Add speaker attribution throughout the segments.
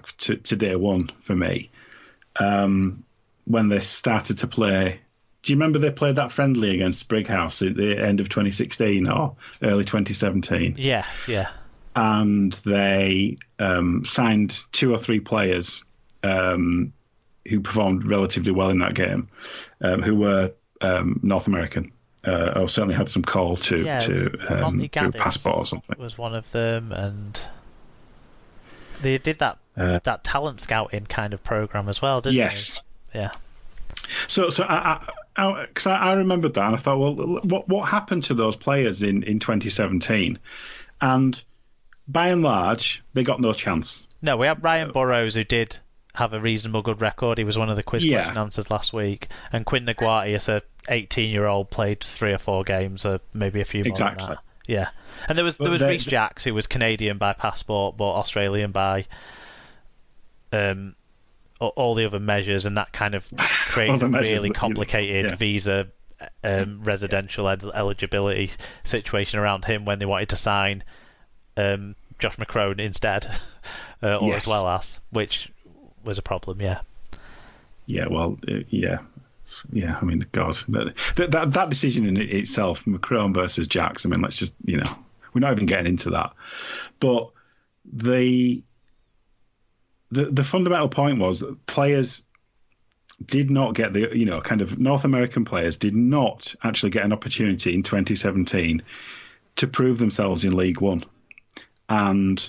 Speaker 1: back to day one for me, when they started to play. Do you remember they played that friendly against Brighouse at the end of 2016 or early 2017?
Speaker 2: Yeah.
Speaker 1: And they signed 2 or 3 players who performed relatively well in that game, who were North American, or certainly had some call to through passport or something.
Speaker 2: Was one of them, and they did that talent scouting kind of program as well, didn't they?
Speaker 1: Yes.
Speaker 2: Yeah.
Speaker 1: So I remembered that, and I thought, well, what happened to those players in 2017? And by and large, they got no chance.
Speaker 2: No, we had Ryan Burrows, who did have a reasonable good record. He was one of the quiz question answers last week. And Quinn Naguati, as a 18-year-old, played 3 or 4 games, or maybe a few more than that. Yeah. And there was Rhys Jacks, who was Canadian by passport, but Australian by all the other measures, and that kind of created a really complicated visa residential eligibility situation around him when they wanted to sign Josh McCrone instead, or as well as, which was a problem. Yeah. I mean, God, that decision in itself, Macron versus Jacks. I mean, let's just, we're not even getting into that. But the fundamental point was that players did not get kind of North American players did not actually get an opportunity in 2017 to prove themselves in League One, and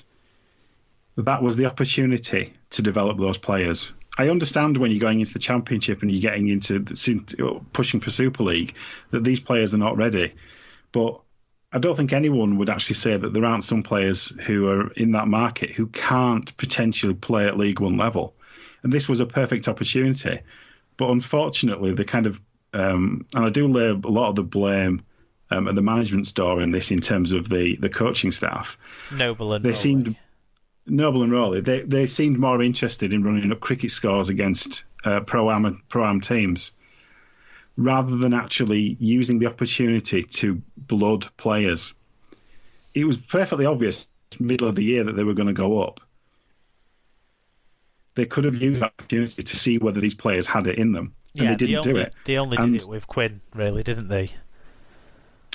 Speaker 2: that was the opportunity to develop those players. I understand when you're going into the Championship and you're getting into pushing for Super League that these players are not ready. But I don't think anyone would actually say that there aren't some players who are in that market who can't potentially play at League One level. And this was a perfect opportunity. But unfortunately, the kind of, and I do lay a lot of the blame at the management store in this in terms of the coaching staff. Noble and
Speaker 1: Rowley, they seemed more interested in running up cricket scores against pro-am teams rather than actually using the opportunity to blood players. It was perfectly obvious middle of the year that they were going to go up. They could have used that opportunity to see whether these players had it in them, and they didn't do it.
Speaker 2: They only did it with Quinn, really, didn't they?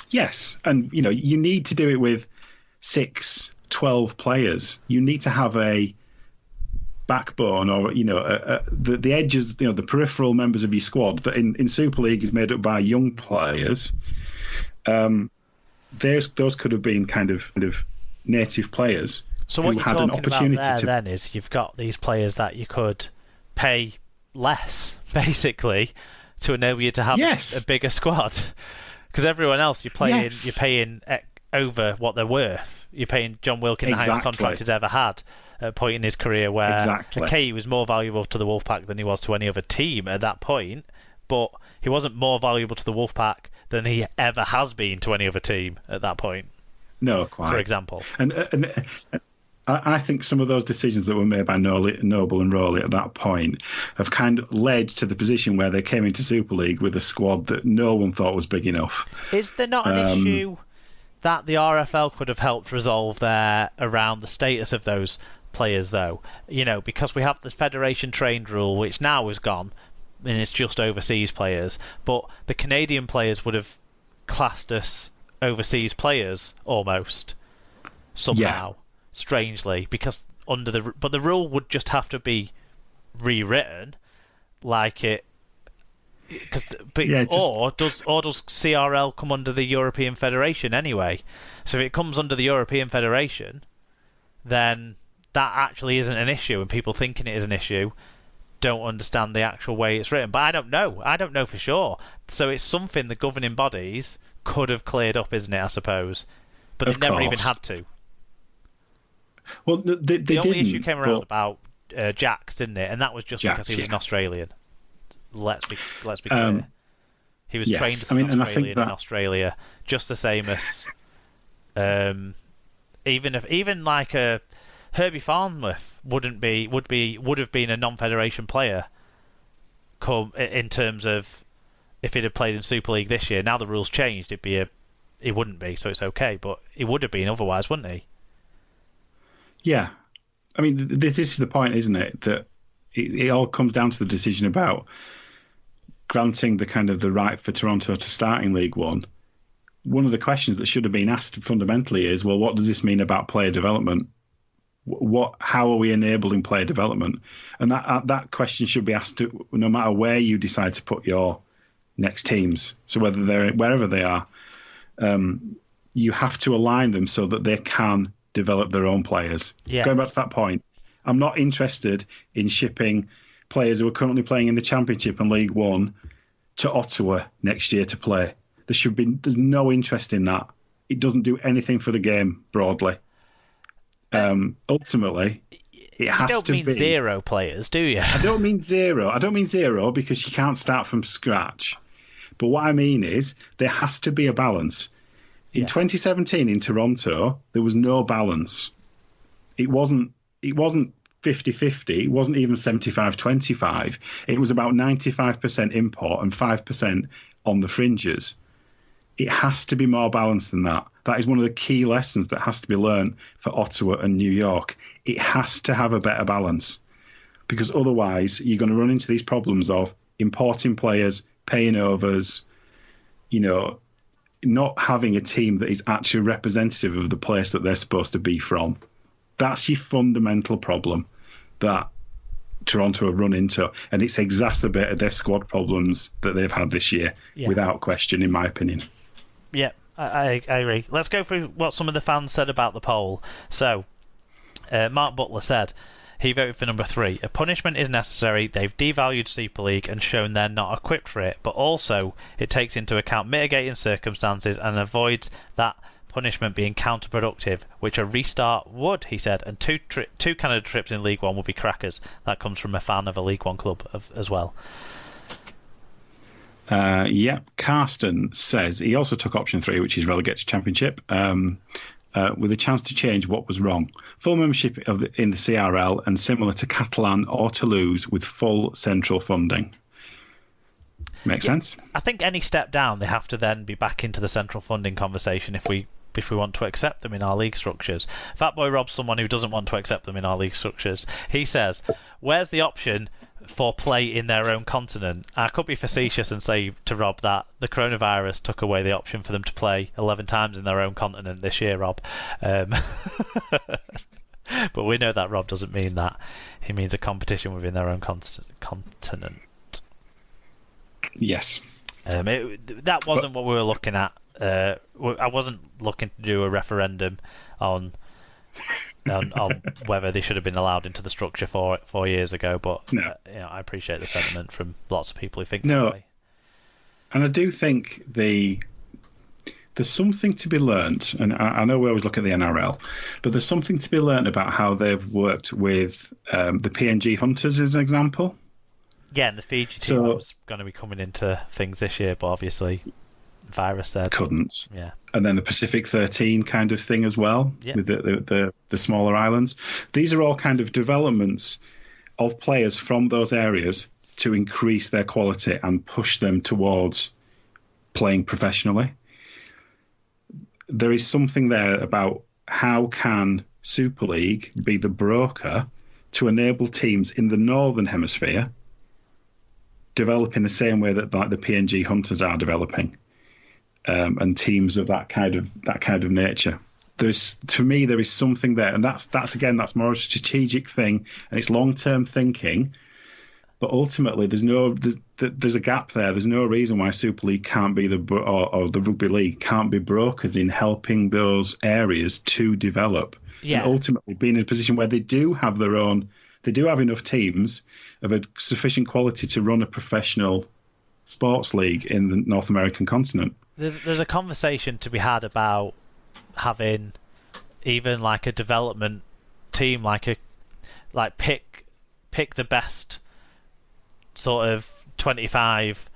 Speaker 1: Yes, and you need to do it with 6, 12 players. You need to have a backbone, or the edges, the peripheral members of your squad that in Super League is made up by young players. Those could have been kind of native players.
Speaker 2: So what you're talking about there then is you've got these players that you could pay less, basically, to enable you to have a bigger squad. Because everyone else you're paying over what they're worth. You're paying John Wilkin the highest contract he's ever had at a point in his career where he was more valuable to the Wolfpack than he was to any other team at that point, but he wasn't more valuable to the Wolfpack than he ever has been to any other team at that point.
Speaker 1: No, quite.
Speaker 2: For example.
Speaker 1: And I think some of those decisions that were made by Noble and Rowley at that point have kind of led to the position where they came into Super League with a squad that no one thought was big enough.
Speaker 2: Is there not an issue that the RFL could have helped resolve there around the status of those players, though? Because we have the Federation trained rule, which now is gone, and it's just overseas players. But the Canadian players would have classed us overseas players almost somehow. Strangely, because but the rule would just have to be rewritten, like it. Or does CRL come under the European Federation anyway? So if it comes under the European Federation, then that actually isn't an issue, and people thinking it is an issue don't understand the actual way it's written. But I don't know for sure. So it's something the governing bodies could have cleared up, isn't it? I suppose, but they never even had to.
Speaker 1: Well, the
Speaker 2: only issue came around about Jacks, didn't it? And that was just because he was an Australian. Let's be clear. He was trained as an Australian in Australia, just the same as even like a Herbie Farnworth would have been a non-federation player. In terms of if he'd have played in Super League this year. Now the rules changed. He wouldn't be, so it's okay. But he would have been otherwise, wouldn't he?
Speaker 1: Yeah,
Speaker 2: I mean, this is the point, isn't it? That it all comes down to the decision about granting the kind of the right for Toronto to start in League One. One of the questions that should have been asked fundamentally is, well, what does this mean about player development? How are we enabling player development? And that question should be asked no matter where you decide to put your next teams. So wherever they are, you have to align them so that they can develop their own players.
Speaker 3: Yeah.
Speaker 2: Going back to that point, I'm not interested in shipping players who are currently playing in the Championship and League One to Ottawa next year to play. There's no interest in that. It doesn't do anything for the game broadly. Ultimately, it has to be.
Speaker 3: You don't mean zero players, do you?
Speaker 2: I don't mean zero because you can't start from scratch. But what I mean is there has to be a balance. In 2017 in Toronto, there was no balance. It wasn't 50-50. It wasn't even 75-25. It was about 95% import and 5% on the fringes. It has to be more balanced than that. That is one of the key lessons that has to be learned for Ottawa and New York. It has to have a better balance, because otherwise you're going to run into these problems of importing players, paying overs, not having a team that is actually representative of the place that they're supposed to be from. That's your fundamental problem that Toronto have run into, and it's exacerbated their squad problems that they've had this year, without question, in my opinion.
Speaker 3: Yeah, I agree. Let's go through what some of the fans said about the poll. So, Mark Butler said he voted for number 3. A punishment is necessary. They've devalued Super League and shown they're not equipped for it, but also it takes into account mitigating circumstances and avoids that punishment being counterproductive, which a restart would, he said, and two Canada trips in League One will be crackers. That comes from a fan of a League One club as well.
Speaker 2: Karsten says he also took option 3, which is relegate to Championship, with a chance to change what was wrong. Full membership in the CRL and similar to Catalan or Toulouse with full central funding. Makes sense?
Speaker 3: I think any step down, they have to then be back into the central funding conversation if we want to accept them in our league structures. Fatboy Rob's someone who doesn't want to accept them in our league structures. He says, where's the option for play in their own continent? I could be facetious and say to Rob that the coronavirus took away the option for them to play 11 times in their own continent this year, Rob. But we know that Rob doesn't mean that. He means a competition within their own continent.
Speaker 2: Yes.
Speaker 3: That wasn't what we were looking at. I wasn't looking to do a referendum on whether they should have been allowed into the structure 4 years ago, but
Speaker 2: no.
Speaker 3: I appreciate the sentiment from lots of people who think
Speaker 2: no.
Speaker 3: that way.
Speaker 2: And I do think there's something to be learnt, and I know we always look at the NRL, but there's something to be learnt about how they've worked with the PNG Hunters as an example.
Speaker 3: Yeah, and the Fiji team was going to be coming into things this year, but obviously virus said
Speaker 2: couldn't.
Speaker 3: Yeah.
Speaker 2: And then the Pacific 13 kind of thing as well, with the smaller islands. These are all kind of developments of players from those areas to increase their quality and push them towards playing professionally. There is something there about how can Super League be the broker to enable teams in the Northern Hemisphere develop in the same way that like the PNG Hunters are developing, and teams of that kind of nature. To me, there is something there, and that's more a strategic thing, and it's long-term thinking. But ultimately, there's a gap there. There's no reason why Super League can't be or the Rugby League can't be brokers in helping those areas to develop, and ultimately being in a position where they do have their own. They do have enough teams of a sufficient quality to run a professional sports league in the North American continent.
Speaker 3: There's a conversation to be had about having even like a development team, pick the best sort of 25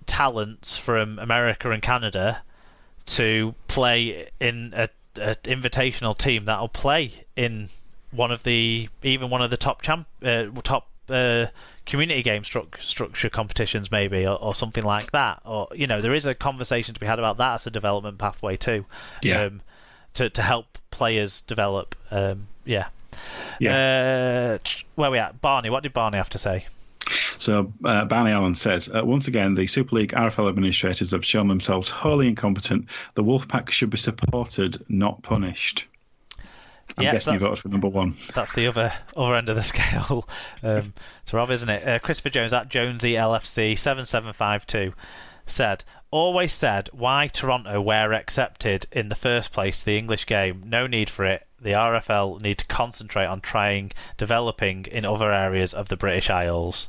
Speaker 3: talents from America and Canada to play in a invitational team that'll play in one of the top community game structure competitions, maybe, or something like that. Or there is a conversation to be had about that as a development pathway too. To help players develop. Yeah. Where are we at? Barney, what did Barney have to say?
Speaker 2: So Barney Allen says, once again, the Super League RFL administrators have shown themselves wholly incompetent. The Wolfpack should be supported, not punished. I'm guessing you voted for number one.
Speaker 3: That's the other end of the scale. So Rob, isn't it? Christopher Jones at Jonesy LFC 7752 said, always said why Toronto were accepted in the first place the English game. No need for it. The RFL need to concentrate on developing in other areas of the British Isles.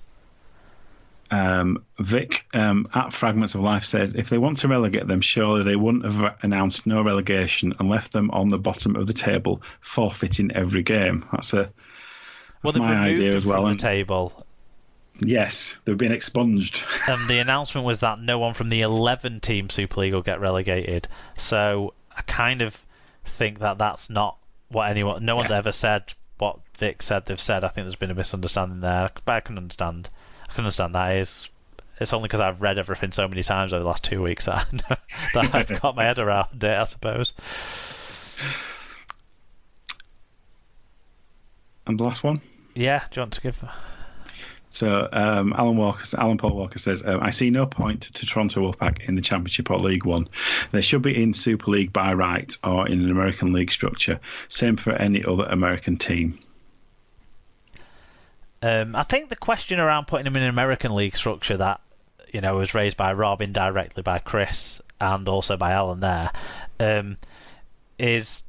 Speaker 2: Vic at Fragments of Life says, if they want to relegate them, surely they wouldn't have announced no relegation and left them on the bottom of the table, forfeiting every game. That's my idea as well.
Speaker 3: From the table.
Speaker 2: Yes, they've been expunged.
Speaker 3: And the announcement was that no one from the 11-team Super League will get relegated. So I kind of think that that's not what no one's ever said what Vic said they've said. I think there's been a misunderstanding there, but I can understand that. It's only because I've read everything so many times over the last 2 weeks that I've got my head around it, I suppose.
Speaker 2: And the last one?
Speaker 3: Yeah, do you want to give...
Speaker 2: So Alan Paul Walker says, I see no point to Toronto Wolfpack in the Championship or League One. They should be in Super League by right or in an American League structure. Same for any other American team.
Speaker 3: I think the question around putting them in an American League structure that was raised by Rob, indirectly by Chris, and also by Alan there, is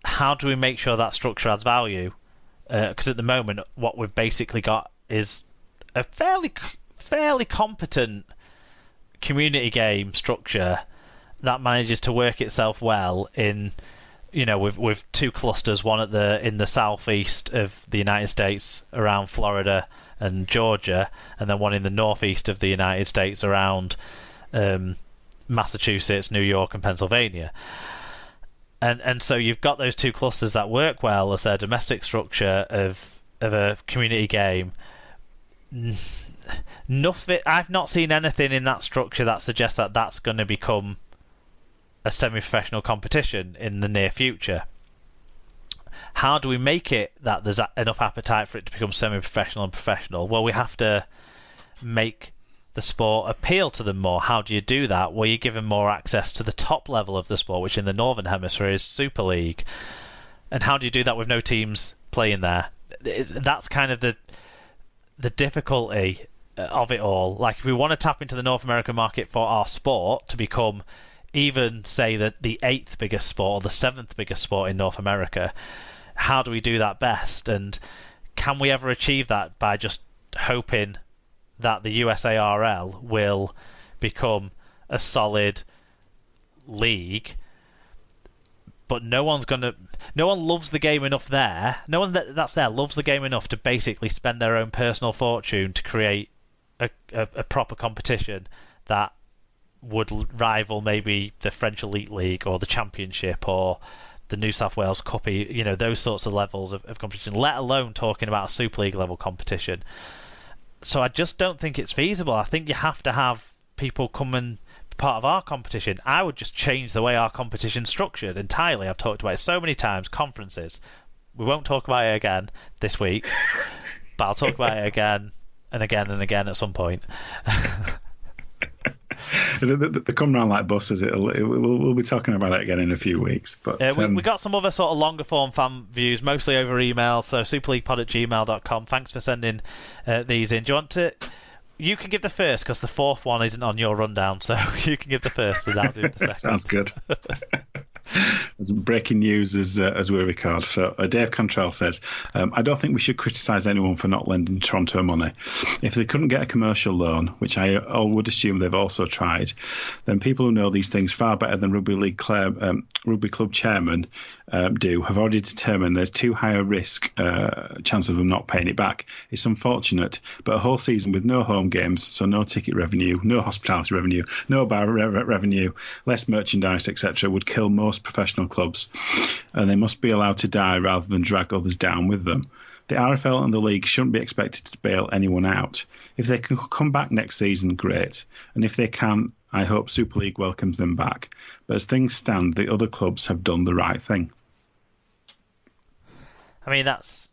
Speaker 3: how do we make sure that structure adds value? Because at the moment, what we've basically got is a fairly competent community game structure that manages to work itself well in, with two clusters, one in the southeast of the United States around Florida and Georgia, and then one in the northeast of the United States around Massachusetts, New York, and Pennsylvania. And so you've got those two clusters that work well as their domestic structure of a community game. I've not seen anything in that structure that suggests that that's going to become a semi-professional competition in the near future. How do we make it that there's enough appetite for it to become semi-professional and professional? Well, we have to make the sport appeal to them more. How do you do that? Well, you give them more access to the top level of the sport, which in the Northern Hemisphere is Super League. And how do you do that with no teams playing there? That's kind of the difficulty of it all. Like, if we want to tap into the North American market for our sport to become even, say, the 8th biggest sport or the 7th biggest sport in North America, how do we do that best? And can we ever achieve that by just hoping that the USARL will become a solid league? But no one loves the game enough there. No one that's there loves the game enough to basically spend their own personal fortune to create a proper competition that would rival maybe the French Elite League or the Championship or the New South Wales Cup, those sorts of levels of competition, let alone talking about a Super League level competition. So I just don't think it's feasible. I think you have to have people come and be part of our competition. I would just change the way our competition's structured entirely. I've talked about it so many times. Conferences. We won't talk about it again this week, but I'll talk about it again and again and again at some point.
Speaker 2: They come round like buses. We'll be talking about it again in a few weeks. But
Speaker 3: we got some other sort of longer form fan views, mostly over email. So superleaguepod@gmail.com. Thanks for sending these in. Do you want to? You can give the first because the fourth one isn't on your rundown, so you can give the first and I'll do the second.
Speaker 2: Sounds good. Breaking news as we record. So Dave Cantrell says, I don't think we should criticise anyone for not lending Toronto money. If they couldn't get a commercial loan, which I would assume they've also tried, then people who know these things far better than Rugby Club chairman do have already determined there's too high a risk chance of them not paying it back. It's unfortunate, but a whole season with no home games, so no ticket revenue, no hospitality revenue, no bar revenue, less merchandise, etc., would kill most professional clubs, and they must be allowed to die rather than drag others down with them. The RFL and the league shouldn't be expected to bail anyone out. If they can come back next season, great, and if they can, I hope Super League welcomes them back. But as things stand, the other clubs have done the right thing.
Speaker 3: I mean, that's